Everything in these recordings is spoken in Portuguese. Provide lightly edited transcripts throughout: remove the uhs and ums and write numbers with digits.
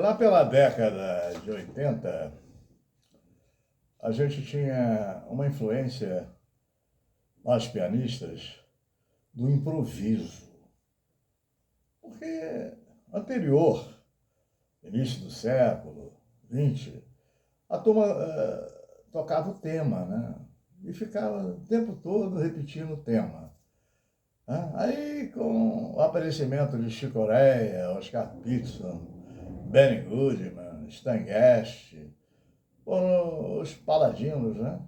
Lá pela década de 80, a gente tinha uma influência, nós pianistas, do improviso. Porque anterior, início do século XX, a turma tocava o tema, né? E ficava o tempo todo repetindo o tema. Né? Aí, com o aparecimento de Chick Corea, Oscar Peterson, Benny Goodman, Stan Getz, foram os paladinos, né?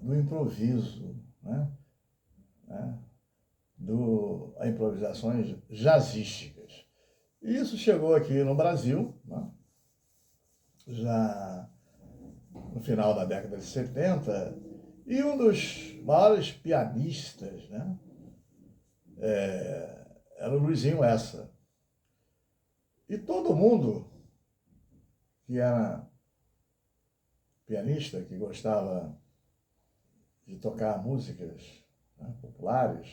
Do improviso, né? Improvisações jazzísticas. E isso chegou aqui no Brasil, né? Já no final da década de 70, e um dos maiores pianistas, né? Era o Luizinho Essa. E todo mundo que era pianista, que gostava de tocar músicas, né, populares,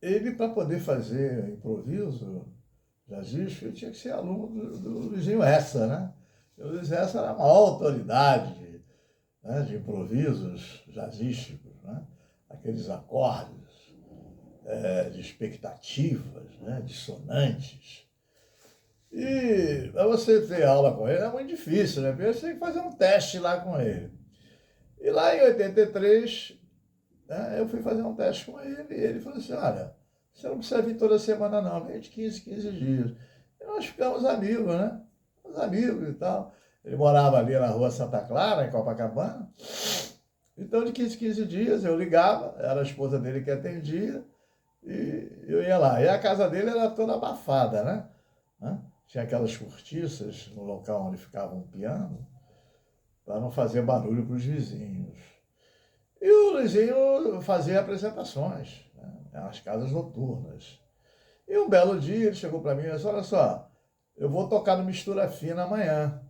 ele, para poder fazer improviso jazzístico, ele tinha que ser aluno do Luizinho Essa, né? O Luizinho Essa era uma autoridade, né, de improvisos jazzísticos, né? Aqueles acordes de expectativas, né, dissonantes. E para você ter aula com ele é muito difícil, né? Porque você tem que fazer um teste lá com ele. E lá em 83, né, eu fui fazer um teste com ele e ele falou assim, olha, você não precisa vir toda semana não, vem de 15 dias. E nós ficamos amigos, né? Os amigos e tal. Ele morava ali na rua Santa Clara, em Copacabana. Então, de 15 dias, eu ligava, era a esposa dele que atendia, e eu ia lá. E a casa dele era toda abafada, né? Tinha aquelas cortiças no local onde ficava um piano, para não fazer barulho para os vizinhos. E o Luizinho fazia apresentações, né, nas casas noturnas. E um belo dia ele chegou para mim e disse, olha só, eu vou tocar no Mistura Fina amanhã.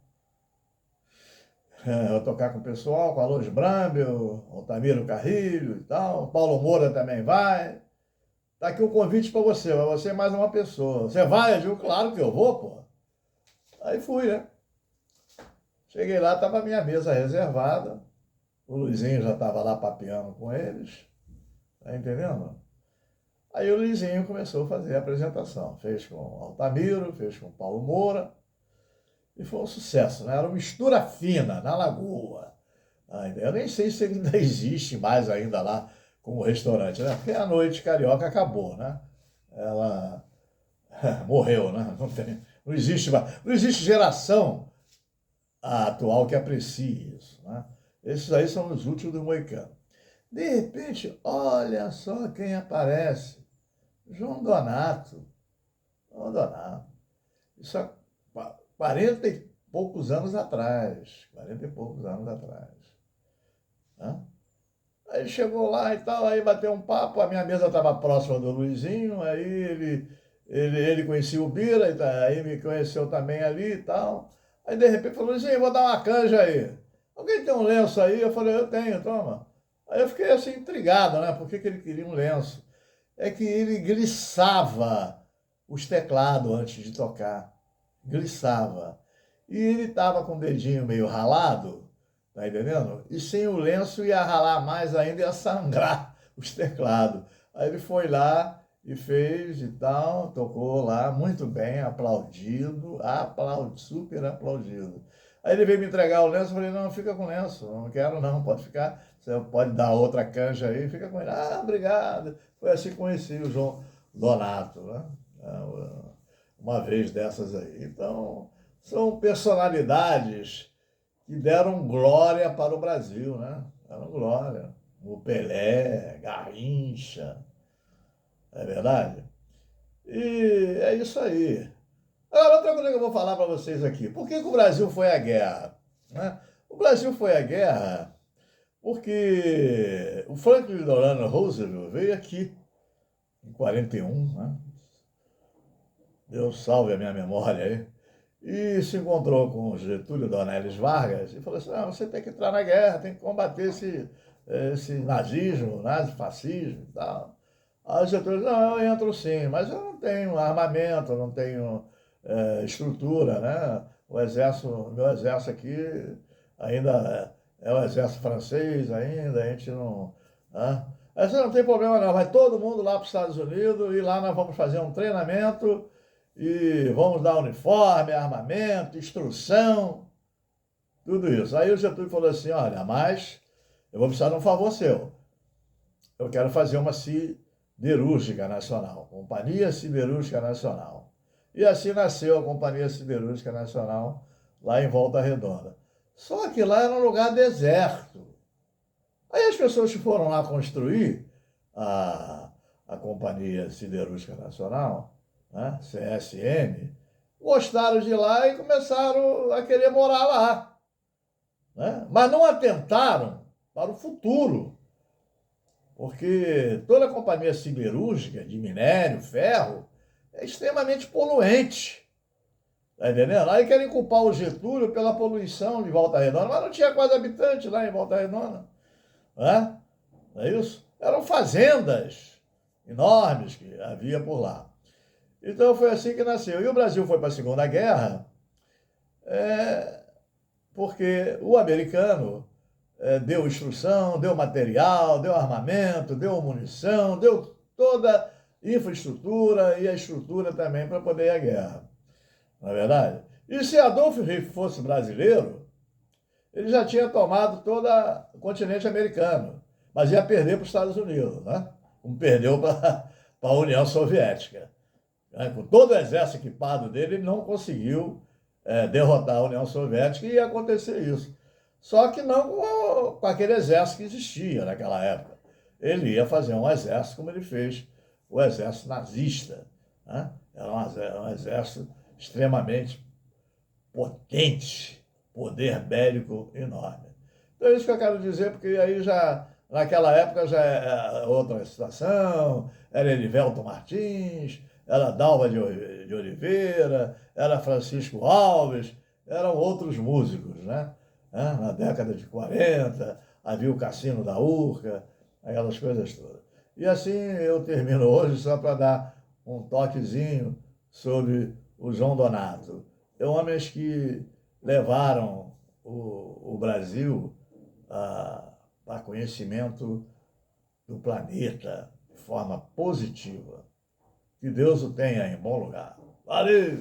Eu vou tocar com o pessoal, com a Lois Bramble, Altamiro Carrilho e tal. Paulo Moura também vai. Tá aqui o convite para você e mais uma pessoa. Você vai? Eu digo, claro que eu vou, pô. Aí fui, né? Cheguei lá, estava a minha mesa reservada. O Luizinho já estava lá papeando com eles. Tá entendendo? Aí o Luizinho começou a fazer a apresentação. Fez com Altamiro, fez com Paulo Moura. E foi um sucesso, né? Era uma Mistura Fina, na Lagoa. Eu nem sei se ele ainda existe mais ainda lá como restaurante, né? Porque a noite carioca acabou, né? Ela morreu, né? Não existe geração atual que aprecie isso, né? Esses aí são os últimos do Moicano. De repente, olha só quem aparece. João Donato. João Donato. Isso há 40 e poucos anos atrás. 40 e poucos anos atrás. Né? Aí chegou lá e tal, aí bateu um papo, a minha mesa estava próxima do Luizinho, aí ele conhecia o Bira, aí me conheceu também ali e tal. Aí de repente falou, Luizinho, vou dar uma canja aí. Alguém tem um lenço aí? Eu falei, eu tenho, toma. Aí eu fiquei assim intrigado, né? Por que ele queria um lenço? É que ele glissava os teclados antes de tocar. Glissava. E ele estava com o dedinho meio ralado, tá entendendo? E sem o lenço ia ralar mais ainda, ia sangrar os teclados. Aí ele foi lá e fez e tal, tocou lá muito bem, aplaudido, super aplaudido. Aí ele veio me entregar o lenço, eu falei, não, fica com o lenço, não quero não, pode ficar, você pode dar outra canja aí, fica com ele. Ah, obrigado. Foi assim que conheci o João Donato, né? Uma vez dessas aí. Então, são personalidades que deram glória para o Brasil, né? Deram glória. O Pelé, Garrincha, é verdade? E é isso aí. Agora, outra coisa que eu vou falar para vocês aqui. Por que o Brasil foi à guerra? Né? O Brasil foi à guerra porque o Franklin Delano Roosevelt veio aqui em 41, né? Deus salve a minha memória aí. E se encontrou com Getúlio Dornelles Vargas e falou assim, não, você tem que entrar na guerra, tem que combater esse nazismo, nazifascismo e tal. Aí o Getúlio disse, não, eu entro sim, mas eu não tenho armamento, eu não tenho estrutura, né? Meu exército aqui ainda é o exército francês ainda, a gente não... Né? Aí você não tem problema não, vai todo mundo lá para os Estados Unidos e lá nós vamos fazer um treinamento e vamos dar uniforme, armamento, instrução, tudo isso. Aí o Getúlio falou assim, olha, mas eu vou precisar de um favor seu. Eu quero fazer uma siderúrgica nacional, Companhia Siderúrgica Nacional. E assim nasceu a Companhia Siderúrgica Nacional, lá em Volta Redonda. Só que lá era um lugar deserto. Aí as pessoas que foram lá construir a Companhia Siderúrgica Nacional, né, CSN, gostaram de lá e começaram a querer morar lá. Né? Mas não atentaram para o futuro. Porque toda a companhia siderúrgica de minério, ferro, é extremamente poluente. Está entendendo? Aí querem culpar o Getúlio pela poluição de Volta Redonda, mas não tinha quase habitante lá em Volta Redonda. Né? Não é isso? Eram fazendas enormes que havia por lá. Então foi assim que nasceu. E o Brasil foi para a Segunda Guerra porque o americano deu instrução, deu material, deu armamento, deu munição, deu toda a infraestrutura e a estrutura também para poder ir à guerra. Não é verdade? E se Adolf Hitler fosse brasileiro, ele já tinha tomado todo o continente americano, mas ia perder para os Estados Unidos, né? Como perdeu para a União Soviética. Né? Com todo o exército equipado dele, ele não conseguiu derrotar a União Soviética e ia acontecer isso. Só que não com aquele exército que existia naquela época. Ele ia fazer um exército como ele fez o exército nazista. Né? Era um exército extremamente potente, poder bélico enorme. Então é isso que eu quero dizer, porque aí já, naquela época já é outra situação, era Erivelto Martins, era Dalva de Oliveira, era Francisco Alves, eram outros músicos, né? Na década de 40, havia o Cassino da Urca, aquelas coisas todas. E assim eu termino hoje só para dar um toquezinho sobre o João Donato. Homens que levaram o Brasil a conhecimento do planeta de forma positiva. Que Deus o tenha em bom lugar. Valeu!